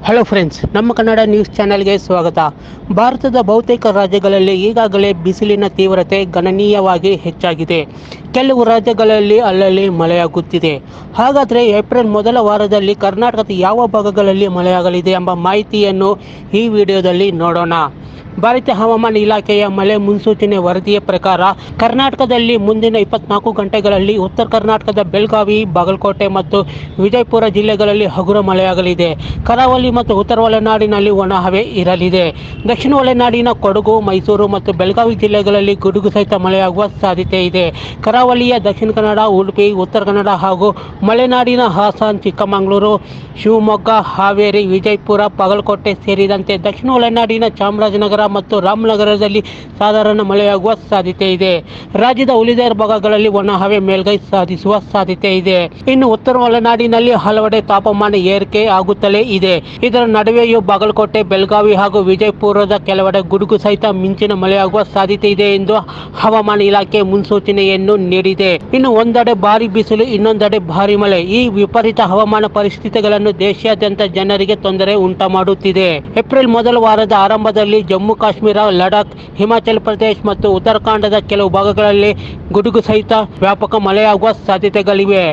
Hello friends, ನಮ್ಮ Kannada news ಚಾನೆಲ್ಗೆ ಸ್ವಾಗತ. ಭಾರತದ ಬಹುತೇಕ ರಾಜ್ಯಗಳಲ್ಲಿ ಈಗಾಗಲೇ ಬಿಸಿಲಿನ ತೀವ್ರತೆ ಗಣನೀಯವಾಗಿ ಹೆಚ್ಚಾಗಿದೆ. ಕೆಲವು ರಾಜ್ಯಗಳಲ್ಲಿ ಅಲ್ಲಲ್ಲಿ ಮಳೆಯಾಗುತ್ತಿದೆ. ಹಾಗಾದರೆ ಏಪ್ರಿಲ್ ಮೊದಲ ವಾರದಲ್ಲಿ ಕರ್ನಾಟಕದ ಯಾವ ಭಾಗಗಳಲ್ಲಿ ಮಳೆಯಾಗಲಿದೆ ಎಂಬ ಮಾಹಿತಿಯನ್ನು ಈ ವಿಡಿಯೋದಲ್ಲಿ ನೋಡೋಣ. ಭಾರತೀಯ ಹವಾಮಾನ ಇಲಾಖೆಯ ಮಳೆ ಮುನ್ಸೂಚನೆ ವರದಿಯ ಪ್ರಕಾರ ಕರ್ನಾಟಕದಲ್ಲಿ ಮುಂದಿನ 24 ಗಂಟೆಗಳಲ್ಲಿ ಉತ್ತರ ಕರ್ನಾಟಕದ ಬೆಳಗಾವಿ, ಬಾಗಲಕೋಟೆ ಮತ್ತು ವಿಜಯಪುರ ಜಿಲ್ಲೆಗಳಲ್ಲಿ ಹಗುರ ಮಳೆಯಾಗಲಿದೆ. ಕರಾವಳಿ ಮತ್ತು ಉತ್ತರ ಒಳನಾಡಿನಲ್ಲಿ ಒಣಹವೆ ಇರಲಿದೆ. ದಕ್ಷಿಣ ಒಳನಾಡಿನ ಕೊಡಗು, ಮೈಸೂರು ಮತ್ತು ಬೆಳಗಾವಿ ಜಿಲ್ಲೆಗಳಲ್ಲಿ ಗುಡುಗು ಸಹಿತ ಮಳೆಯಾಗುವ ಸಾಧ್ಯತೆ ಇದೆ. ಕರಾವಳಿಯ ದಕ್ಷಿಣ ಕನ್ನಡ, ಉಡುಪಿ, ಉತ್ತರ ಕನ್ನಡ ಹಾಗೂ ಮಲೆನಾಡಿನ ಹಾಸನ, ಚಿಕ್ಕಮಗಳೂರು, ಶಿವಮೊಗ್ಗ, ಹಾವೇರಿ, ವಿಜಯಪುರ, ಬಾಗಲಕೋಟೆ ಸೇರಿದಂತೆ ದಕ್ಷಿಣ ಒಳನಾಡಿನ ಚಾಮರಾಜನಗರ ಮತ್ತು ರಾಮನಗರದಲ್ಲಿ ಸಾಧಾರಣ ಮಳೆಯಾಗುವ ಸಾಧ್ಯತೆ ಇದೆ. ರಾಜ್ಯದ ಉಳಿದ ಭಾಗಗಳಲ್ಲಿ ಒಣಹವೆ ಮೇಲ್ಗೈ ಸಾಧಿಸುವ ಸಾಧ್ಯತೆ ಇದೆ. ಇನ್ನು ಉತ್ತರ ಒಳನಾಡಿನಲ್ಲಿ ಹಲವೆಡೆ ತಾಪಮಾನ ಏರಿಕೆ ಆಗುತ್ತಲೇ ಇದೆ. ಇದರ ನಡುವೆಯೂ ಬಾಗಲಕೋಟೆ, ಬೆಳಗಾವಿ ಹಾಗೂ ವಿಜಯಪುರದ ಕೆಲವೆಡೆ ಗುಡುಗು ಸಹಿತ ಮಿಂಚಿನ ಮಳೆಯಾಗುವ ಸಾಧ್ಯತೆ ಇದೆ ಎಂದು ಹವಾಮಾನ ಇಲಾಖೆ ಮುನ್ಸೂಚನೆಯನ್ನು ನೀಡಿದೆ. ಇನ್ನು ಒಂದೆಡೆ ಭಾರಿ ಬಿಸಿಲು, ಇನ್ನೊಂದೆಡೆ ಭಾರಿ ಮಳೆ. ಈ ವಿಪರೀತ ಹವಾಮಾನ ಪರಿಸ್ಥಿತಿಗಳನ್ನು ದೇಶಾದ್ಯಂತ ಜನರಿಗೆ ತೊಂದರೆ ಉಂಟುಮಾಡುತ್ತಿದೆ. ಏಪ್ರಿಲ್ ಮೊದಲ ವಾರದ ಆರಂಭದಲ್ಲಿ ಜಮ್ಮು ಕಾಶ್ಮೀರ, ಲಡಾಖ್, ಹಿಮಾಚಲ ಪ್ರದೇಶ ಮತ್ತು ಉತ್ತರಾಖಂಡದ ಕೆಲವು ಭಾಗಗಳಲ್ಲಿ ಗುಡುಗು ಸಹಿತ ವ್ಯಾಪಕ ಮಳೆಯಾಗುವ ಸಾಧ್ಯತೆಗಳಿವೆ.